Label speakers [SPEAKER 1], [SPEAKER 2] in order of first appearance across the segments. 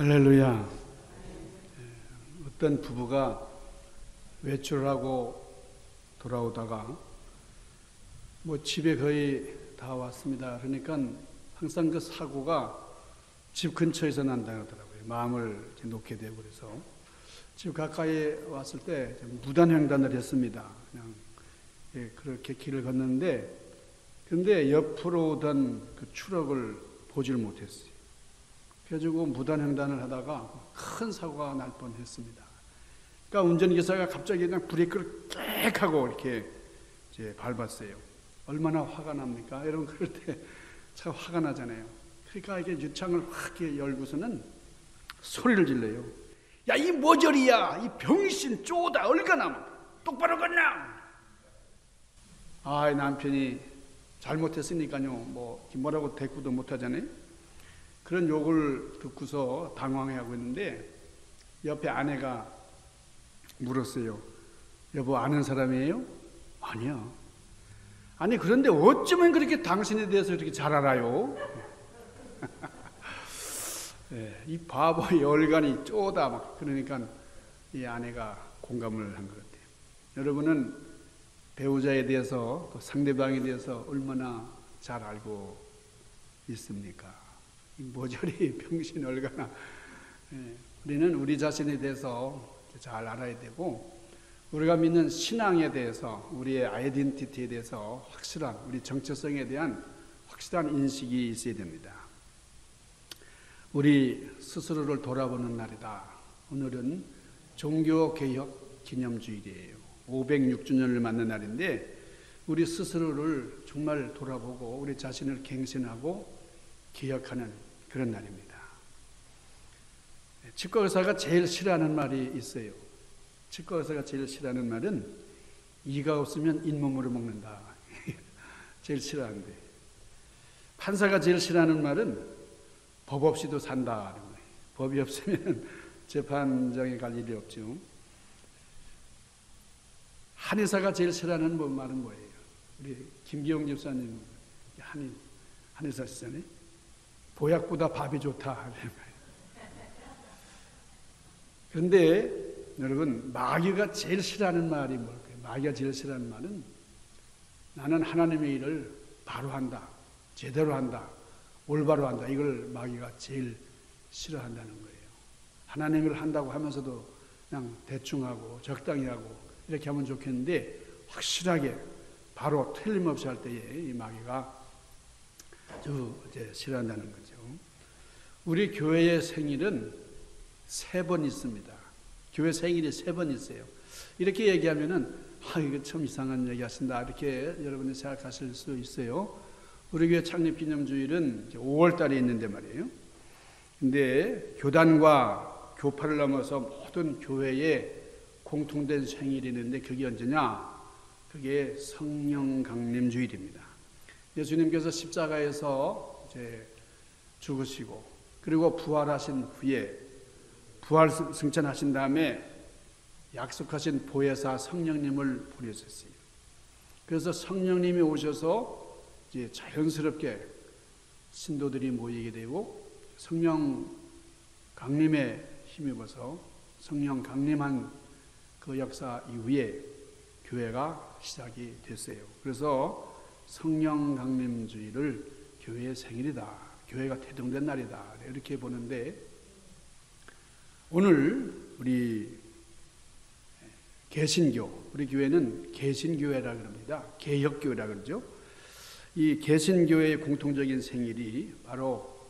[SPEAKER 1] 할렐루야. 어떤 부부가 외출을 하고 돌아오다가 집에 거의 다 왔습니다. 그러니까 항상 그 사고가 집 근처에서 난다 하더라고요. 마음을 놓게 되고 그래서 집 가까이 왔을 때 무단횡단을 했습니다. 그냥 그렇게 길을 걷는데 근데 옆으로 오던 그 트럭을 보질 못했어요. 그래가지고 무단횡단을 하다가 큰 사고가 날 뻔했습니다. 그러니까 운전기사가 갑자기 그냥 브레이크를 꽥 하고 이렇게 이제 밟았어요. 얼마나 화가 납니까? 여러분 그럴 때 참 화가 나잖아요. 그러니까 이게 유창을 확 열고서는 소리를 질러요. 야, 이 모조리야, 이 병신 쪼다 얼간암 똑바로 걷나? 아, 남편이 잘못했으니까요. 뭐라고 대꾸도 못하잖아요. 그런 욕을 듣고서 당황해하고 있는데 옆에 아내가 물었어요. 여보, 아는 사람이에요? 아니야. 아니 그런데 어쩌면 그렇게 당신에 대해서 이렇게 잘 알아요? 네, 이 바보 열간이 쪼다 막 그러니까 이 아내가 공감을 한 것 같아요. 여러분은 배우자에 대해서 또 상대방에 대해서 얼마나 잘 알고 있습니까? 모조리 병신 얼가나. 우리는 우리 자신에 대해서 잘 알아야 되고 우리가 믿는 신앙에 대해서 우리의 아이덴티티에 대해서 확실한 우리 정체성에 대한 확실한 인식이 있어야 됩니다. 우리 스스로를 돌아보는 날이다. 오늘은 종교개혁 기념주일이에요. 506주년을 맞는 날인데 우리 스스로를 정말 돌아보고 우리 자신을 갱신하고 기억하는 그런 날입니다. 치과 의사가 제일 싫어하는 말이 있어요. 치과 의사가 제일 싫어하는 말은 이가 없으면 잇몸으로 먹는다. 제일 싫어하는데 판사가 제일 싫어하는 말은 법 없이도 산다. 법이 없으면 재판장에 갈 일이 없죠. 한의사가 제일 싫어하는 말은 뭐예요? 우리 김기용 집사님 한의사시잖아요. 보약보다 밥이 좋다. 그런데 여러분 마귀가 제일 싫어하는 말이 뭘까요? 마귀가 제일 싫어하는 말은 나는 하나님의 일을 바로 한다, 제대로 한다, 올바로 한다. 이걸 마귀가 제일 싫어한다는 거예요. 하나님을 한다고 하면서도 그냥 대충 하고 적당히 하고 이렇게 하면 좋겠는데 확실하게 바로 틀림없이 할 때에 이 마귀가 이제 싫어한다는 거죠. 우리 교회의 생일은 3번 있습니다. 교회 생일이 3번 있어요. 이렇게 얘기하면은 이거 참 이상한 얘기 하신다 이렇게 여러분이 생각하실 수 있어요. 우리 교회 창립 기념주일은 5월 달에 있는데 말이에요. 근데 교단과 교파를 넘어서 모든 교회에 공통된 생일이 있는데 그게 언제냐? 그게 성령 강림 주일입니다. 예수님께서 십자가에서 이제 죽으시고 그리고 부활하신 후에 부활 승천하신 다음에 약속하신 보혜사 성령님을 보내셨어요. 그래서 성령님이 오셔서 이제 자연스럽게 신도들이 모이게 되고 성령 강림에 힘입어서 성령 강림한 그 역사 이후에 교회가 시작이 됐어요. 그래서 성령 강림주일을 교회의 생일이다. 교회가 태동된 날이다. 이렇게 보는데 오늘 우리 개신교, 우리 교회는 개신교회라 그럽니다. 개혁교회라 그러죠. 이 개신교회의 공통적인 생일이 바로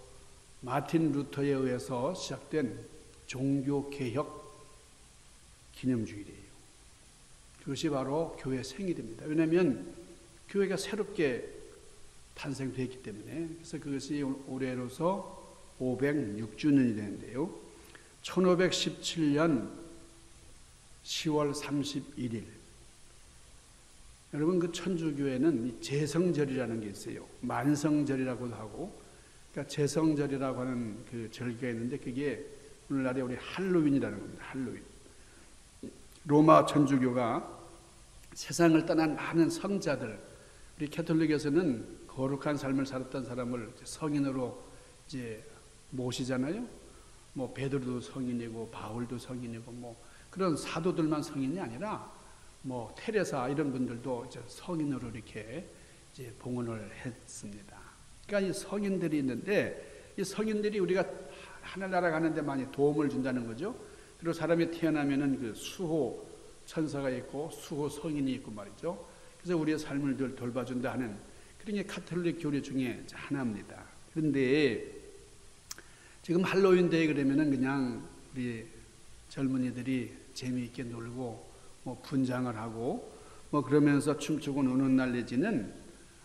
[SPEAKER 1] 마틴 루터에 의해서 시작된 종교개혁 기념주일이에요. 그것이 바로 교회 생일입니다. 왜냐하면 교회가 새롭게 탄생되었기 때문에. 그래서 그것이 올해로서 506주년이 되는데요. 1517년 10월 31일 여러분 그 천주교회는 제성절이라는 게 있어요. 만성절이라고도 하고 그러니까 제성절이라고 하는 그 절기가 있는데 그게 오늘날에 우리 할로윈이라는 겁니다. 할로윈. 로마 천주교가 세상을 떠난 많은 성자들 우리 캐톨릭에서는 거룩한 삶을 살았던 사람을 성인으로 이제 모시잖아요. 뭐 베드로도 성인이고 바울도 성인이고 뭐 그런 사도들만 성인이 아니라 뭐 테레사 이런 분들도 이제 성인으로 이렇게 이제 봉헌을 했습니다. 그러니까 이 성인들이 있는데 이 성인들이 우리가 하늘나라 가는데 많이 도움을 준다는 거죠. 그리고 사람이 태어나면은 그 수호 천사가 있고 수호 성인이 있고 말이죠. 그래서 우리의 삶을 늘 돌봐준다 하는 그런 게 가톨릭 교리 중에 하나입니다. 그런데 지금 할로윈 데이 그러면은 그냥 우리 젊은이들이 재미있게 놀고 뭐 분장을 하고 뭐 그러면서 춤추고 노는 날 내지는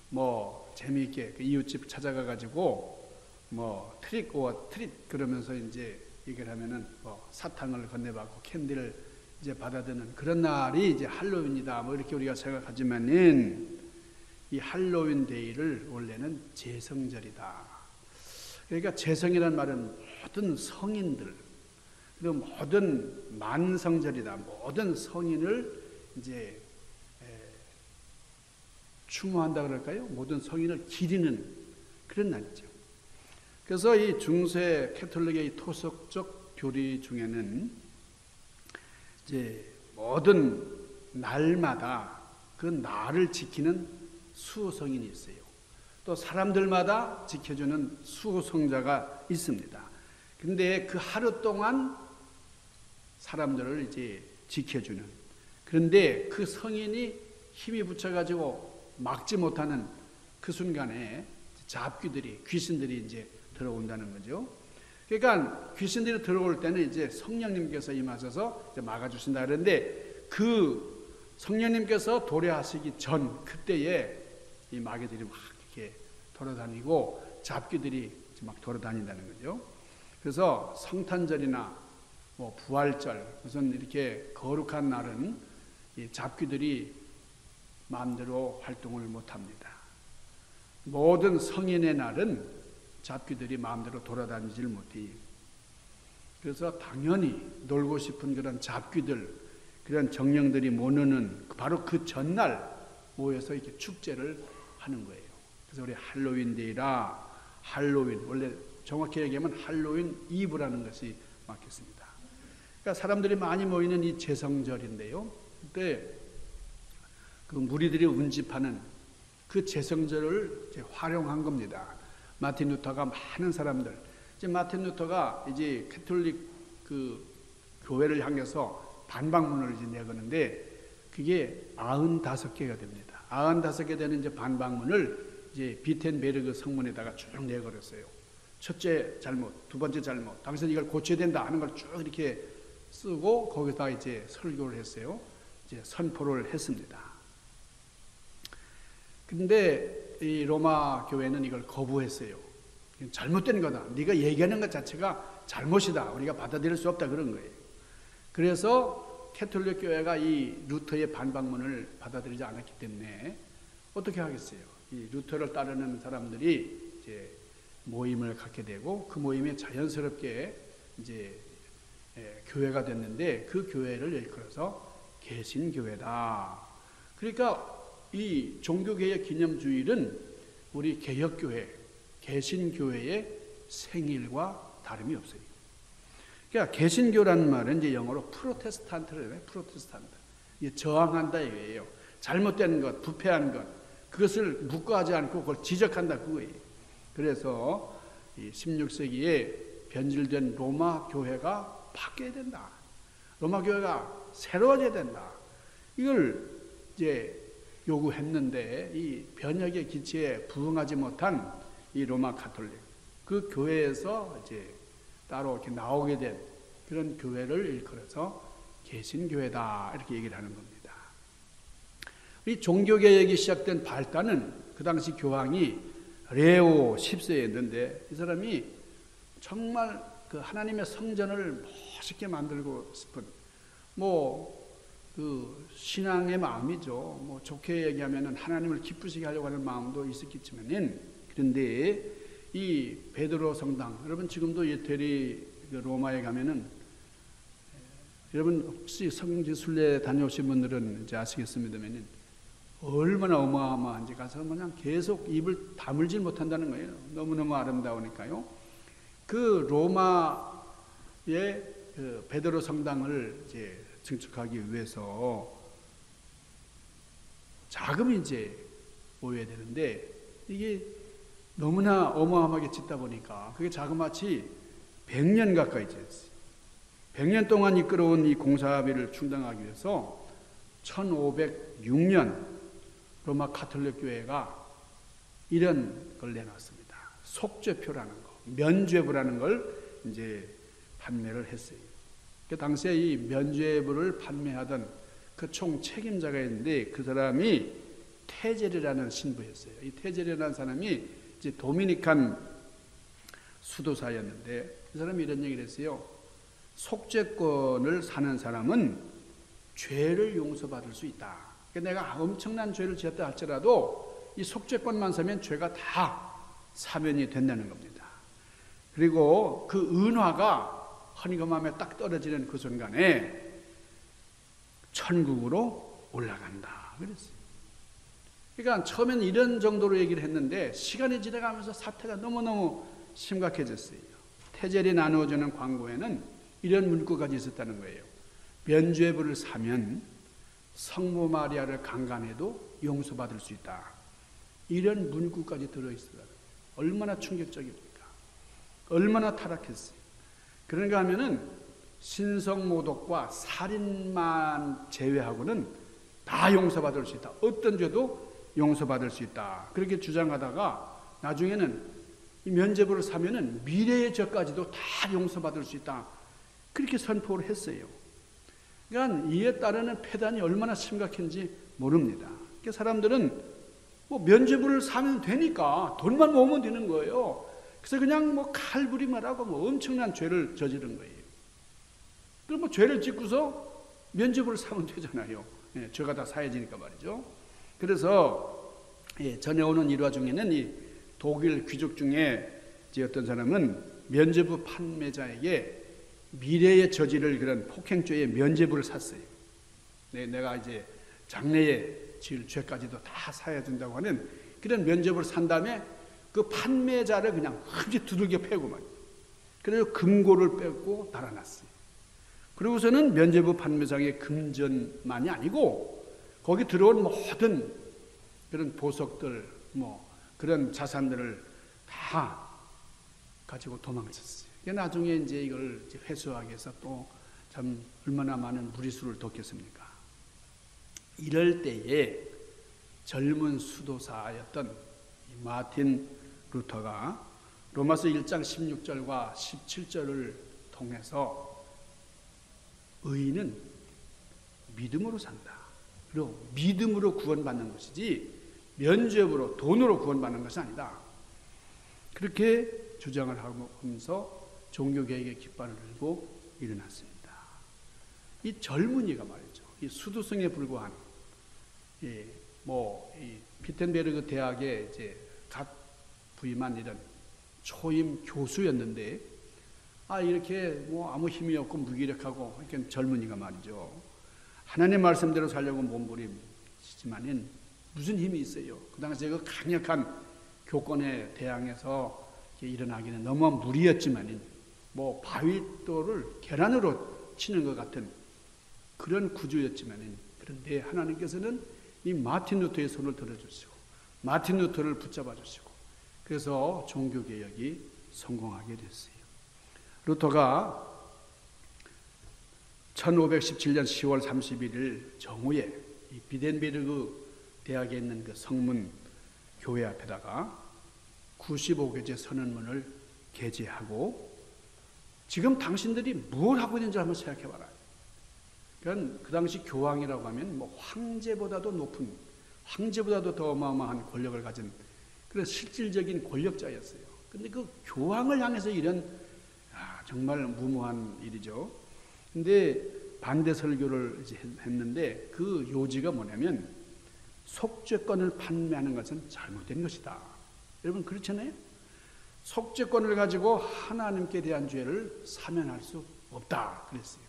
[SPEAKER 1] 뭐 재미있게 그 이웃집 찾아가 가지고 뭐 트릭 오어 트릿 그러면서 이제 이걸 하면은 뭐 사탕을 건네받고 캔디를 이제 받아드는 그런 날이 이제 할로윈이다 뭐 이렇게 우리가 생각하지만은 이 할로윈 데이를 원래는 제성절이다. 그러니까 제성이란 말은 모든 성인들 그리고 모든 만성절이다. 모든 성인을 이제 추모한다 그럴까요? 모든 성인을 기리는 그런 날이죠. 그래서 이 중세 캐톨릭의 이 토속적 교리 중에는 이제 모든 날마다 그 날을 지키는 수호성인이 있어요. 또 사람들마다 지켜주는 수호성자가 있습니다. 근데 그 하루 동안 사람들을 이제 지켜주는 그런데 그 성인이 힘이 붙여가지고 막지 못하는 그 순간에 잡귀들이 귀신들이 이제 들어온다는 거죠. 그러니까 귀신들이 들어올 때는 이제 성령님께서 임하셔서 이제 막아주신다 그러는데 그 성령님께서 도래하시기 전 그때에 이 마귀들이 막 이렇게 돌아다니고 잡귀들이 막 돌아다닌다는 거죠. 그래서 성탄절이나 뭐 부활절 무슨 이렇게 거룩한 날은 이 잡귀들이 마음대로 활동을 못합니다. 모든 성인의 날은 잡귀들이 마음대로 돌아다니질 못해요. 그래서 당연히 놀고 싶은 그런 잡귀들, 그런 정령들이 모이는 바로 그 전날 모여서 이렇게 축제를 하는 거예요. 그래서 우리 할로윈 데이라 할로윈, 원래 정확히 얘기하면 할로윈 이브라는 것이 맞겠습니다. 그러니까 사람들이 많이 모이는 이 제성절인데요. 그때 그 무리들이 운집하는 그 제성절을 이제 활용한 겁니다. 마틴 루터가 많은 사람들, 이제 마틴 루터가 이제 캐톨릭 그 교회를 향해서 반박문을 이제 내거는데 그게 95개가 됩니다. 95개 되는 이제 반박문을 이제 비텐베르그 성문에다가 쭉 내걸었어요. 첫째 잘못, 두 번째 잘못, 당신 이걸 고쳐야 된다 하는 걸 쭉 이렇게 쓰고 거기다 이제 설교를 했어요. 이제 선포를 했습니다. 근데 이 로마 교회는 이걸 거부했어요. 잘못된 거다. 네가 얘기하는 것 자체가 잘못이다. 우리가 받아들일 수 없다 그런 거예요. 그래서 캐톨릭 교회가 이 루터의 반박문을 받아들이지 않았기 때문에 어떻게 하겠어요? 이 루터를 따르는 사람들이 이제 모임을 갖게 되고 그 모임에 자연스럽게 이제 교회가 됐는데 그 교회를 일컬어서 개신교회다. 그러니까 이 종교개혁 기념주일은 우리 개혁교회, 개신교회의 생일과 다름이 없어요. 그러니까 개신교라는 말은 이제 영어로 프로테스탄트를 해요. 프로테스탄트. 저항한다 이거예요. 잘못된 것, 부패한 것, 그것을 묵과하지 않고 그걸 지적한다 그거예요. 그래서 이 16세기에 변질된 로마 교회가 바뀌어야 된다. 로마 교회가 새로워져야 된다. 이걸 이제 요구했는데 이 변혁의 기치에 부응하지 못한 이 로마 가톨릭 그 교회에서 이제 따로 이렇게 나오게 된 그런 교회를 일컬어서 개신교회다 이렇게 얘기를 하는 겁니다. 이 종교개혁이 시작된 발단은 그 당시 교황이 레오 10세였는데 이 사람이 정말 그 하나님의 성전을 멋있게 만들고 싶은 그 신앙의 마음이죠. 뭐 좋게 얘기하면은 하나님을 기쁘시게 하려고 하는 마음도 있었겠지만은 그런데 이 베드로 성당 여러분 지금도 이태리 로마에 가면은 여러분 혹시 성지 순례 다녀오신 분들은 이제 아시겠습니다만은 얼마나 어마어마한지 가서 그냥 계속 입을 다물질 못한다는 거예요. 너무너무 아름다우니까요. 그 로마 그 베드로 성당을 이제 증축하기 위해서 자금이 이제 모여야 되는데 이게 너무나 어마어마하게 짓다 보니까 그게 자그마치 100년 가까이 지었어요. 100년 동안 이끌어온 이 공사비를 충당하기 위해서 1506년 로마 가톨릭 교회가 이런 걸 내놨습니다. 속죄표라는 거, 면죄부라는 걸 이제 판매를 했어요. 그 당시에 이 면죄부를 판매하던 그 총 책임자가 있는데 그 사람이 테젤이라는 신부였어요. 이 테젤이라는 사람이 이제 도미니칸 수도사였는데 그 사람이 이런 얘기를 했어요. 속죄권을 사는 사람은 죄를 용서받을 수 있다. 그러니까 내가 엄청난 죄를 지었다 할지라도 이 속죄권만 사면 죄가 다 사면이 된다는 겁니다. 그리고 그 은화가 허니검함에 딱 떨어지는 그 순간에 천국으로 올라간다 그랬어요. 그러니까 처음엔 이런 정도로 얘기를 했는데 시간이 지나가면서 사태가 너무너무 심각해졌어요. 테젤이 나누어주는 광고에는 이런 문구까지 있었다는 거예요. 면죄부를 사면 성모 마리아를 강간해도 용서받을 수 있다. 이런 문구까지 들어있어요. 얼마나 충격적입니까? 얼마나 타락했어요. 그런가 하면은 신성모독과 살인만 제외하고는 다 용서받을 수 있다. 어떤 죄도 용서받을 수 있다. 그렇게 주장하다가 나중에는 이 면죄부를 사면은 미래의 죄까지도 다 용서받을 수 있다. 그렇게 선포를 했어요. 그러니까 이에 따르는 폐단이 얼마나 심각한지 모릅니다. 그러니까 사람들은 뭐 면죄부를 사면 되니까 돈만 모으면 되는 거예요. 그래서 그냥 뭐 칼부림을 하고 뭐 엄청난 죄를 저지른 거예요. 그럼 뭐 죄를 짓고서 면죄부를 사면 되잖아요. 예, 죄가 다 사해지니까 말이죠. 그래서 전해오는 일화 중에는 이 독일 귀족 중에 이제 어떤 사람은 면죄부 판매자에게 미래에 저지를 그런 폭행죄의 면죄부를 샀어요. 내가 이제 장래에 지을 죄까지도 다 사야 된다고 하는 그런 면죄부를 산 다음에 그 판매자를 그냥 흠집 두들겨 패고만. 그래서 금고를 빼고 달아났어요. 그러고서는 면죄부 판매장의 금전만이 아니고 거기 들어온 모든 그런 보석들, 뭐 그런 자산들을 다 가지고 도망쳤어요. 나중에 이제 이걸 이제 회수하기 위해서 또 참 얼마나 많은 무리수를 뒀겠습니까? 이럴 때에 젊은 수도사였던 마틴 루터가 로마서 1장 16절과 17절을 통해서 의인은 믿음으로 산다. 그리고 믿음으로 구원받는 것이지 면죄부로 돈으로 구원받는 것이 아니다. 그렇게 주장을 하면서 종교개혁의 깃발을 들고 일어났습니다. 이 젊은이가 말이죠. 이 수도승에 불과한 이 비텐베르그 대학에 이제 갓 부임한 이런 초임 교수였는데 이렇게 뭐 아무 힘이 없고 무기력하고 이렇게 젊은이가 말이죠. 하나님 말씀대로 살려고 몸부림치지만은 무슨 힘이 있어요? 그 당시에 그 강력한 교권에 대항해서 일어나기는 너무 무리였지만은 뭐 바위돌을 계란으로 치는 것 같은 그런 구조였지만은 그런데 하나님께서는 이 마틴 루터의 손을 들어주시고 마틴 루터를 붙잡아 주시고 그래서 종교개혁이 성공하게 됐어요. 루터가 1517년 10월 31일 정오에 이 비덴베르그 대학에 있는 그 성문 교회 앞에다가 95개제 선언문을 게재하고 지금 당신들이 뭘 하고 있는지 한번 생각해 봐라. 그러니까 그 당시 교황이라고 하면 뭐 황제보다도 높은, 황제보다도 더 어마어마한 권력을 가진 그런 실질적인 권력자였어요. 근데 그 교황을 향해서 이런 정말 무모한 일이죠. 근데 반대 설교를 이제 했는데 그 요지가 뭐냐면 속죄권을 판매하는 것은 잘못된 것이다. 여러분 그렇잖아요? 속죄권을 가지고 하나님께 대한 죄를 사면할 수 없다 그랬어요.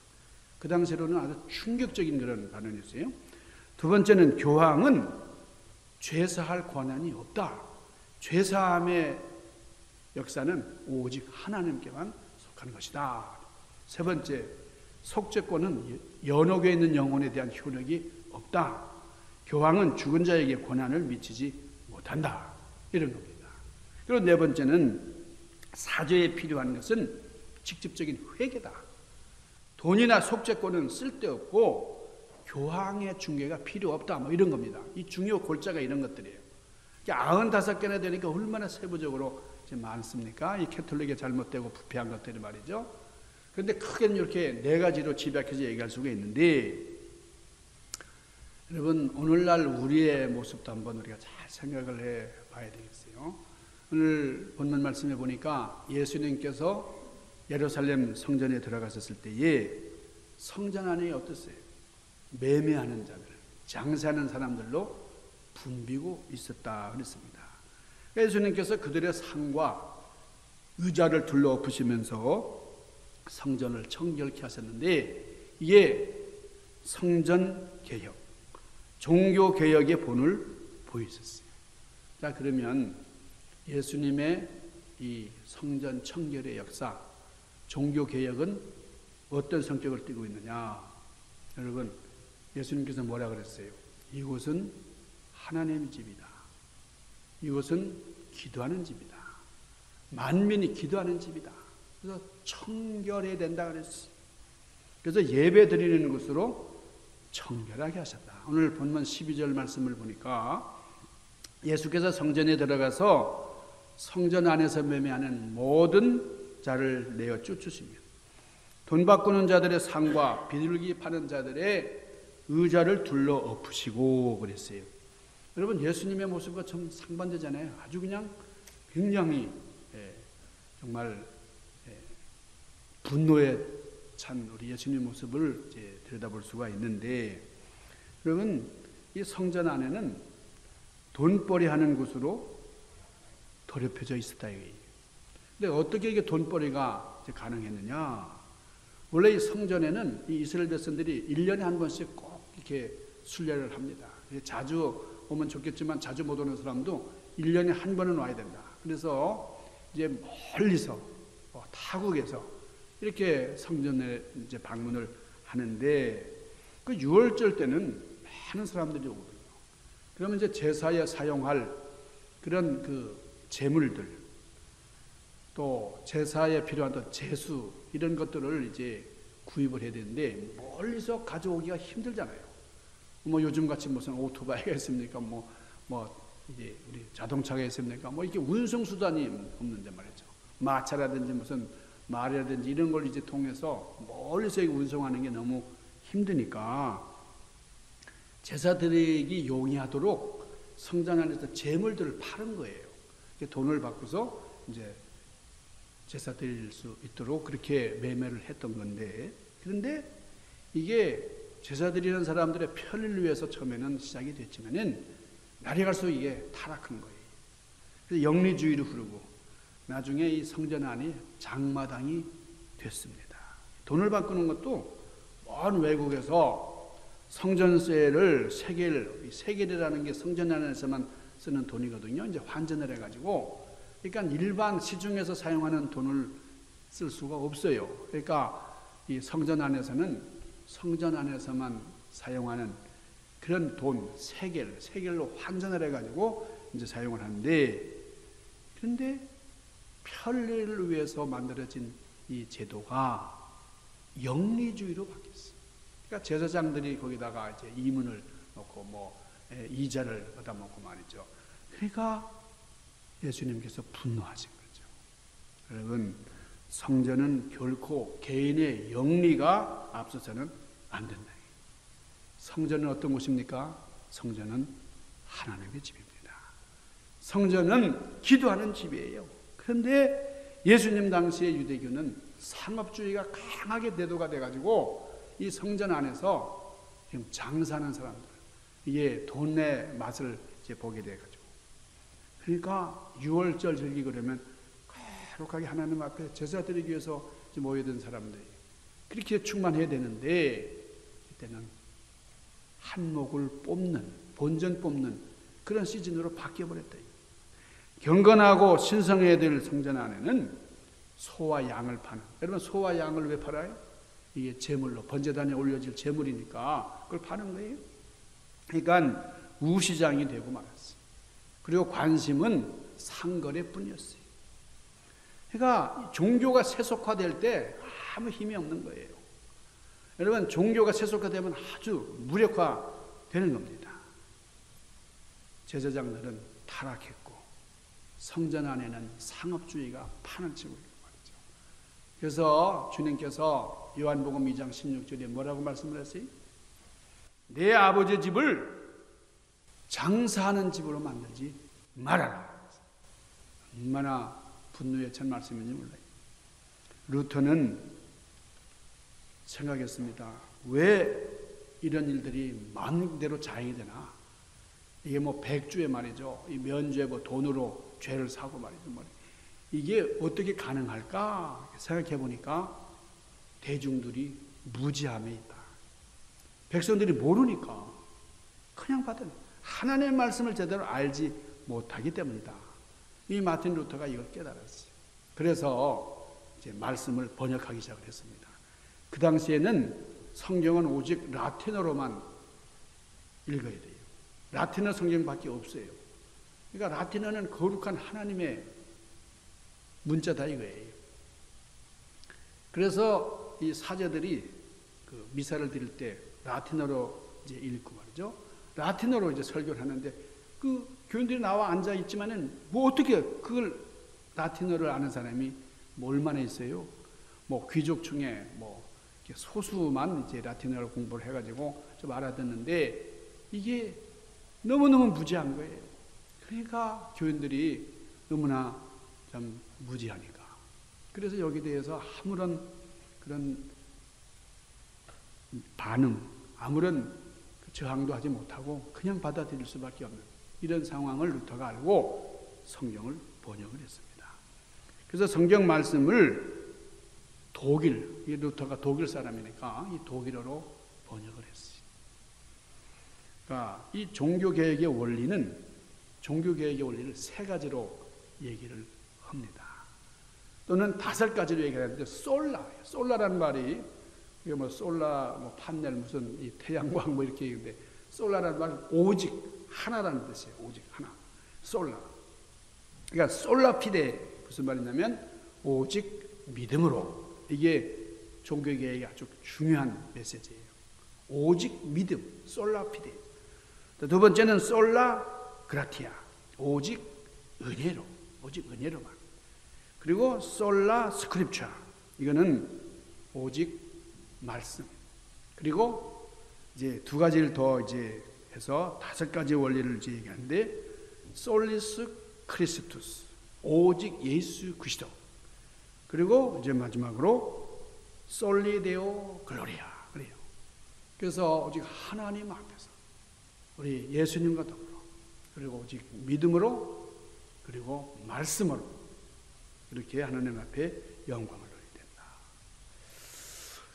[SPEAKER 1] 그 당시로는 아주 충격적인 그런 발언이었어요. 두 번째는 교황은 죄사할 권한이 없다. 죄사함의 역사는 오직 하나님께만 속한 것이다. 세 번째, 속죄권은 연옥에 있는 영혼에 대한 효력이 없다. 교황은 죽은 자에게 권한을 미치지 못한다. 이런 겁니다. 그리고 네 번째는 사죄에 필요한 것은 직접적인 회개다. 돈이나 속죄권은 쓸데없고 교황의 중개가 필요 없다. 뭐 이런 겁니다. 이 중요 골자가 이런 것들이에요. 95개나 되니까 얼마나 세부적으로 많습니까? 이 캐톨릭의 잘못되고 부패한 것들이 말이죠. 그런데 크게는 이렇게 네 가지로 집약해서 얘기할 수가 있는데, 여러분 오늘날 우리의 모습도 한번 우리가 잘 생각을 해 봐야 되겠어요. 오늘 본문 말씀해 보니까 예수님께서 예루살렘 성전에 들어가셨을 때에 성전 안에 어땠어요? 매매하는 자들, 장사하는 사람들로 붐비고 있었다 그랬습니다. 예수님께서 그들의 상과 의자를 둘러엎으시면서 성전을 청결케 하셨는데, 이게 성전개혁, 종교개혁의 본을 보이셨어요. 자, 그러면 예수님의 이 성전 청결의 역사, 종교개혁은 어떤 성격을 띠고 있느냐? 여러분, 예수님께서 뭐라 그랬어요? 이곳은 하나님의 집이다. 이곳은 기도하는 집이다. 만민이 기도하는 집이다. 그래서 청결해야 된다 그랬어요. 그래서 예배 드리는 곳으로 청결하게 하셨다. 오늘 본문 12절 말씀을 보니까 예수께서 성전에 들어가서 성전 안에서 매매하는 모든 자를 내어 쫓으시며 돈 바꾸는 자들의 상과 비둘기 파는 자들의 의자를 둘러 엎으시고 그랬어요. 여러분, 예수님의 모습과 좀 상반되잖아요. 아주 그냥 굉장히 정말 분노에 찬 우리 예수님의 모습을 이제 들여다볼 수가 있는데, 여러분 이 성전 안에는 돈벌이 하는 곳으로 더럽혀져 있었다. 근데 어떻게 이게 돈벌이가 가능했느냐? 원래 이 성전에는 이 이스라엘 백성들이 1년에 한 번씩 꼭 이렇게 순례를 합니다. 자주 오면 좋겠지만 자주 못 오는 사람도 1년에 한 번은 와야 된다. 그래서 이제 멀리서 타국에서 이렇게 성전에 이제 방문을 하는데, 그 6월절 때는 많은 사람들이 오거든요. 그러면 이제 제사에 사용할 그런 그 제물들, 또 제사에 필요한 또 제수, 이런 것들을 이제 구입을 해야 되는데 멀리서 가져오기가 힘들잖아요. 뭐 요즘같이 무슨 오토바이가 있습니까? 뭐 이제 우리 자동차가 있습니까? 뭐 이렇게 운송 수단이 없는데 말이죠. 마차라든지 무슨 말이라든지 이런 걸 이제 통해서 멀리서 운송하는 게 너무 힘드니까 제사 드리기 용이하도록 성전 안에서 제물들을 파는 거예요. 돈을 받고서 이제 제사 드릴 수 있도록 그렇게 매매를 했던 건데, 그런데 이게 제사 드리는 사람들의 편리를 위해서 처음에는 시작이 됐지만은 날이 갈수록 이게 타락한 거예요. 그래서 영리주의로 흐르고 나중에 이 성전 안이 장마당이 됐습니다. 돈을 바꾸는 것도 먼 외국에서 성전세를 세겔이라는 게 성전 안에서만 쓰는 돈이거든요. 이제 환전을 해가지고, 그러니까 일반 시중에서 사용하는 돈을 쓸 수가 없어요. 그러니까 이 성전 안에서는 성전 안에서만 사용하는 그런 돈, 세겔로 환전을 해가지고 이제 사용을 하는데, 그런데 편리를 위해서 만들어진 이 제도가 영리주의로 바뀌었어요. 그러니까 제사장들이 거기다가 이제 이문을 넣고 이자를 얻어 먹고 말이죠. 그러니까 예수님께서 분노하신 거죠. 여러분, 성전은 결코 개인의 영리가 앞서서는 안 된다. 성전은 어떤 곳입니까? 성전은 하나님의 집입니다. 성전은 기도하는 집이에요. 그런데 예수님 당시의 유대교는 상업주의가 강하게 대도가 돼가지고 이 성전 안에서 지금 장사하는 사람들, 이게 돈의 맛을 이제 보게 돼가지고, 그러니까 6월절 즐기고 그러면 거룩하게 하나님 앞에 제사 드리기 위해서 모여든 사람들이 그렇게 충만해야 되는데, 이때는 한몫을 뽑는, 본전 뽑는 그런 시즌으로 바뀌어버렸다. 경건하고 신성해야 될 성전 안에는 소와 양을 파는. 여러분 소와 양을 왜 팔아요? 이게 제물로 번제단에 올려질 제물이니까 그걸 파는 거예요. 그러니까 우시장이 되고 말았어요. 그리고 관심은 상거래뿐이었어요. 그러니까 종교가 세속화될 때 아무 힘이 없는 거예요. 여러분 종교가 세속화되면 아주 무력화되는 겁니다. 제사장들은 타락했고 성전 안에는 상업주의가 판을 치고 있는 말이죠. 그래서 주님께서 요한복음 2장 16절에 뭐라고 말씀을 했어요? 내 아버지 집을 장사하는 집으로 만들지 말아라. 얼마나 분노에 찬 말씀인지 몰라요. 루터는 생각했습니다. 왜 이런 일들이 마음대로 자행이 되나? 이게 뭐 백주에 말이죠. 이 면죄부 뭐 돈으로 죄를 사고 말이죠. 이게 어떻게 가능할까 생각해 보니까 대중들이 무지함에 있다. 백성들이 모르니까 그냥 받은 하나님의 말씀을 제대로 알지 못하기 때문이다. 이 마틴 루터가 이걸 깨달았어요. 그래서 이제 말씀을 번역하기 시작을 했습니다. 그 당시에는 성경은 오직 라틴어로만 읽어야 돼요. 라틴어 성경밖에 없어요. 그러니까 라틴어는 거룩한 하나님의 문자다 이거예요. 그래서 이 사제들이 그 미사를 드릴 때 라틴어로 이제 읽고 말이죠. 라틴어로 이제 설교를 하는데 그 교인들이 나와 앉아 있지만은 뭐 어떻게 그걸 라틴어를 아는 사람이 뭐 얼마나 있어요? 뭐 귀족층에 뭐 소수만 이제 라틴어를 공부를 해가지고 좀 알아듣는데 이게 너무너무 무지한 거예요. 그러니까 교인들이 너무나 좀 무지하니까. 그래서 여기에 대해서 아무런 그런 반응, 아무런 저항도 하지 못하고 그냥 받아들일 수밖에 없는 이런 상황을 루터가 알고 성경을 번역을 했습니다. 그래서 성경 말씀을 독일, 이 루터가 독일 사람이니까 이 독일어로 번역을 했어요. 그러니까 이 종교개혁의 원리는 종교개혁의 원리를 세 가지로 얘기를 합니다. 또는 5가지로 얘기하는데 솔라라는 말이 이게 뭐 솔라 뭐 판넬 무슨 이 태양광 뭐 이렇게 얘기하는데 솔라라는 말은 오직 하나라는 뜻이에요. 오직 하나. 솔라. 그러니까 솔라피데 무슨 말이냐면 오직 믿음으로. 이게 종교개혁의 아주 중요한 메시지예요. 오직 믿음. 솔라피데. 두 번째는 솔라 그라티아. 오직 은혜로. 오직 은혜로만. 그리고 솔라 스크립처. 이거는 오직 말씀. 그리고 이제 2가지를 더 이제 해서 5가지 원리를 이제 얘기하는데 솔리스 크리스투스. 오직 예수 그리스도. 그리고 이제 마지막으로 솔리데오 글로리아. 그래요. 그래서 오직 하나님 앞에서 우리 예수님과 더불어 그리고 오직 믿음으로 그리고 말씀으로 이렇게 하나님 앞에 영광을 돌려야 된다.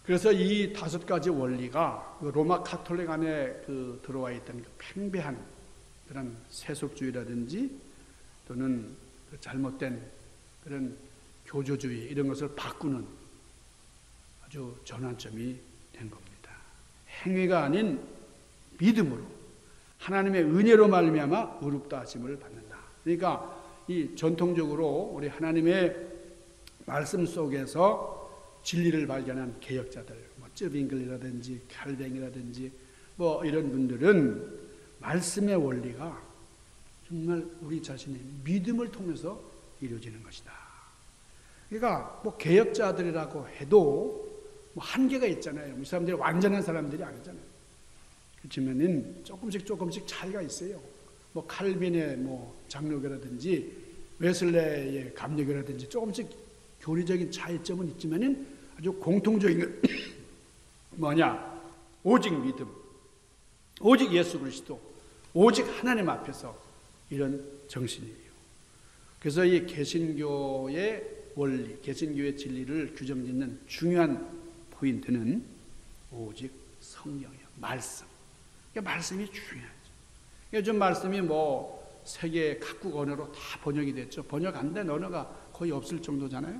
[SPEAKER 1] 그래서 이 5가지 원리가 로마 카톨릭 안에 그 들어와 있던 그 팽배한 그런 세속주의라든지 또는 그 잘못된 그런 교조주의 이런 것을 바꾸는 아주 전환점이 된 겁니다. 행위가 아닌 믿음으로 하나님의 은혜로 말미암아 의롭다 하심을 받는다. 그러니까 이 전통적으로 우리 하나님의 말씀 속에서 진리를 발견한 개혁자들, 뭐 쯔빙글이라든지 칼뱅이라든지 뭐 이런 분들은 말씀의 원리가 정말 우리 자신의 믿음을 통해서 이루어지는 것이다. 그러니까 뭐 개혁자들이라고 해도 뭐 한계가 있잖아요. 이 사람들이 완전한 사람들이 아니잖아요. 그렇지만은 조금씩 차이가 있어요. 뭐 칼빈의 뭐 장로교라든지 웨슬레의 감리교라든지 조금씩 교리적인 차이점은 있지만은 아주 공통적인 건 뭐냐? 오직 믿음, 오직 예수 그리스도, 오직 하나님 앞에서 이런 정신이에요. 그래서 이 개신교의 원리, 개신교의 진리를 규정짓는 중요한 포인트는 오직 성경이에요. 말씀. 그러니까 말씀이 중요하죠. 요즘 말씀이 뭐 세계 각국 언어로 다 번역이 됐죠. 번역 안 된 언어가 거의 없을 정도잖아요.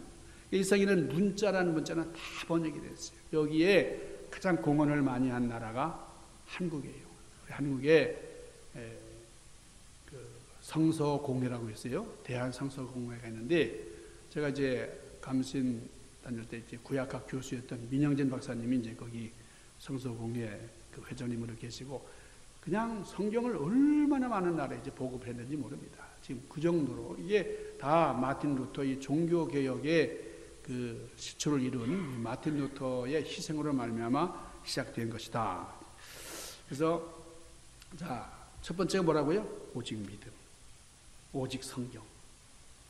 [SPEAKER 1] 이스라엘은 문자라는 문자는 다 번역이 됐어요. 여기에 가장 공헌을 많이 한 나라가 한국이에요. 한국에 그 성서공회라고 있어요. 대한성서공회가 있는데 제가 이제 감신 다닐 때 이제 구약학 교수였던 민영진 박사님이 이제 거기 성서공회 그 회장님으로 계시고 그냥 성경을 얼마나 많은 나라에 이제 보급을 했는지 모릅니다. 지금 그 정도로 이게 다 마틴 루터 이 종교 개혁의 그 시초를 이룬 마틴 루터의 희생으로 말미암아 시작된 것이다. 그래서 자, 첫 번째가 뭐라고요? 오직 믿음, 오직 성경,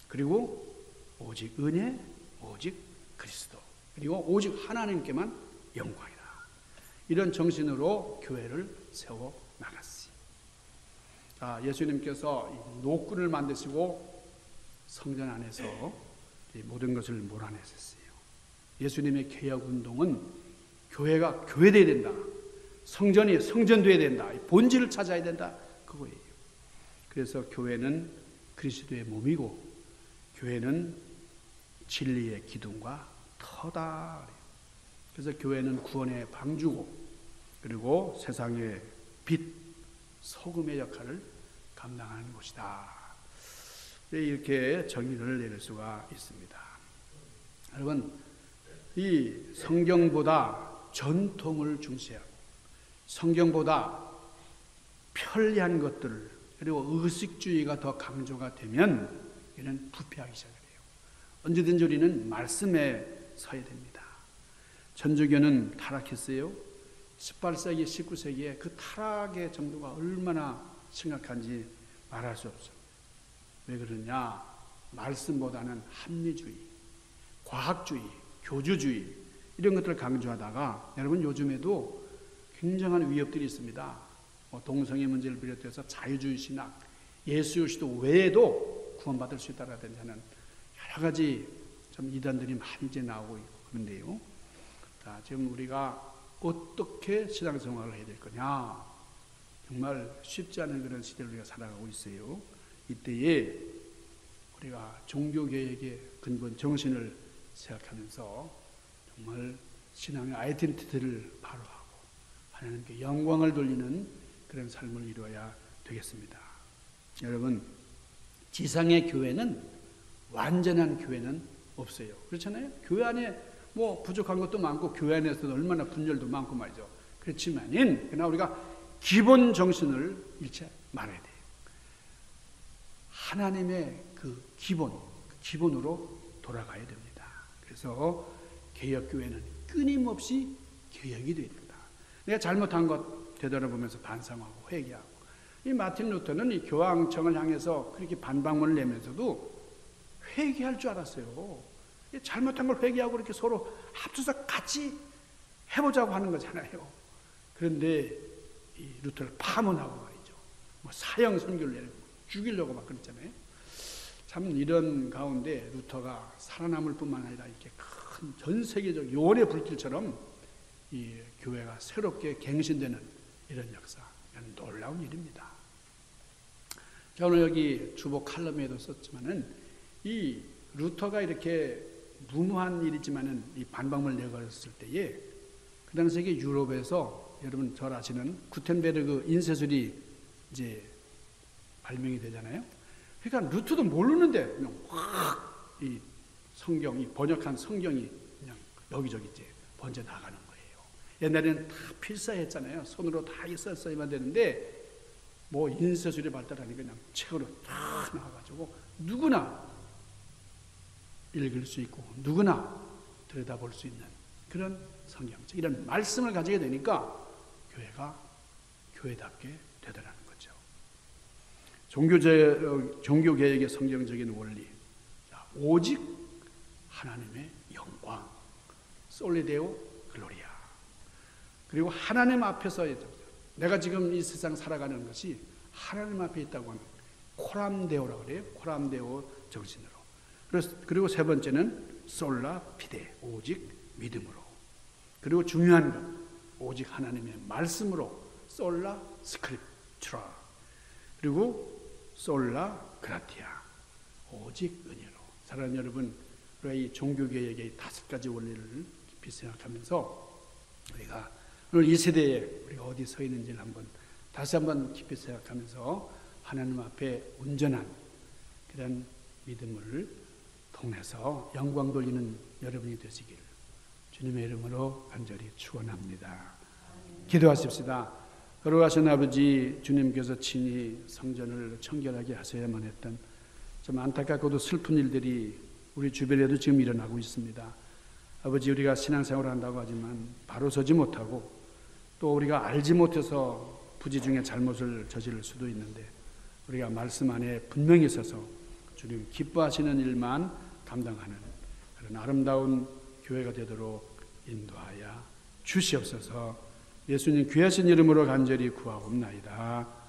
[SPEAKER 1] 그리고 오직 은혜, 오직 그리스도, 그리고 오직 하나님께만 영광이다. 이런 정신으로 교회를 세워 나갔어요. 자, 예수님께서 노끈을 만드시고 성전 안에서 모든 것을 몰아내셨어요. 예수님의 개혁 운동은 교회가 교회돼야 된다. 성전이 성전돼야 된다. 본질을 찾아야 된다. 그거예요. 그래서 교회는 그리스도의 몸이고 교회는 진리의 기둥과 터다. 그래서 교회는 구원의 방주고 그리고 세상의 빛, 소금의 역할을 감당하는 곳이다. 이렇게 정의를 내릴 수가 있습니다. 여러분, 이 성경보다 전통을 중시하고 성경보다 편리한 것들 그리고 의식주의가 더 강조가 되면 이는 부패하기 시작해요. 언제든지 우리는 말씀에 서야 됩니다. 천주교는 타락했어요. 18세기, 19세기에 그 타락의 정도가 얼마나 심각한지 말할 수 없어요. 왜 그러냐? 말씀보다는 합리주의, 과학주의, 교주주의 이런 것들을 강조하다가 여러분 요즘에도 굉장한 위협들이 있습니다. 동성애 문제를 비롯해서 자유주의 신학, 예수 그리스도 외에도 구원받을 수 있다라든지 하는 여러 가지 좀 이단들이 많이 이제 나오고 있고 그런데요. 자, 지금 우리가 어떻게 신앙생활을 해야 될 거냐? 정말 쉽지 않은 그런 시대를 우리가 살아가고 있어요. 이때에 우리가 종교개혁의 근본 정신을 생각하면서 정말 신앙의 아이덴티티를 바로하고 하나님께 영광을 돌리는 그런 삶을 이루어야 되겠습니다. 여러분, 지상의 교회는 완전한 교회는 없어요. 그렇잖아요? 교회 안에 뭐 부족한 것도 많고 교회 안에서도 얼마나 분열도 많고 말이죠. 그렇지만은 그러나 우리가 기본 정신을 잃지 말아야 돼요. 하나님의 그 기본으로 돌아가야 됩니다. 그래서 개혁교회는 끊임없이 개혁이 돼야 된다. 내가 잘못한 것 되돌아보면서 반성하고 회개하고. 이 마틴 루터는 이 교황청을 향해서 그렇게 반박문을 내면서도 회개할 줄 알았어요. 잘못한 걸 회개하고 이렇게 서로 합쳐서 같이 해보자고 하는 거잖아요. 그런데 이 루터를 파문하고 말이죠. 뭐 사형 선고를 내리고 죽이려고 막 그랬잖아요. 참 이런 가운데 루터가 살아남을 뿐만 아니라 이렇게 큰 전 세계적 요원의 불길처럼 이 교회가 새롭게 갱신되는 이런 역사, 이런 놀라운 일입니다. 자, 오늘 여기 주보 칼럼에도 썼지만은 이 루터가 이렇게 무모한 일이지만은 이 반박문을 내걸었을 때에 그 당시에 유럽에서 여러분 잘 아시는 구텐베르그 인쇄술이 이제 발명이 되잖아요. 그러니까 루터도 모르는데 그냥 확 이 성경, 이 번역한 성경이 그냥 여기저기 이제 번져 나가는 거예요. 옛날에는 다 필사했잖아요. 손으로 다 써야만 되는데 뭐 인쇄술이 발달하니까 그냥 책으로 다 나와가지고 누구나 읽을 수 있고 누구나 들여다볼 수 있는 그런 성경책, 이런 말씀을 가지게 되니까 교회가 교회답게 되더라는 거죠. 종교개혁의 성경적인 원리, 오직 하나님의 영광, 솔리데오 글로리아. 그리고 하나님 앞에서 내가 지금 이 세상 살아가는 것이 하나님 앞에 있다고 하는 코람데오라고 그래요. 코람데오 정신으로. 그리고 세 번째는 솔라 피데, 오직 믿음으로. 그리고 중요한 것, 오직 하나님의 말씀으로, 솔라 스크립트라. 그리고 솔라 그라티아, 오직 은혜로. 사랑하는 여러분, 우리가 이 종교개혁의 5가지 원리를 깊이 생각하면서 우리가 오늘 이 세대에 우리가 어디 서 있는지를 다시 한번 깊이 생각하면서 하나님 앞에 온전한 그런 믿음을 통해서 영광 돌리는 여러분이 되시기를 주님의 이름으로 간절히 축원합니다. 기도하십시다. 거룩하신 아버지, 주님께서 친히 성전을 청결하게 하셔야만 했던 좀 안타깝고도 슬픈 일들이 우리 주변에도 지금 일어나고 있습니다. 아버지, 우리가 신앙생활을 한다고 하지만 바로 서지 못하고 또 우리가 알지 못해서 부지 중에 잘못을 저지를 수도 있는데 우리가 말씀 안에 분명히 서서 주님 기뻐하시는 일만 감당하는 그런 아름다운 교회가 되도록 인도하여 주시옵소서. 예수님 귀하신 이름으로 간절히 구하옵나이다.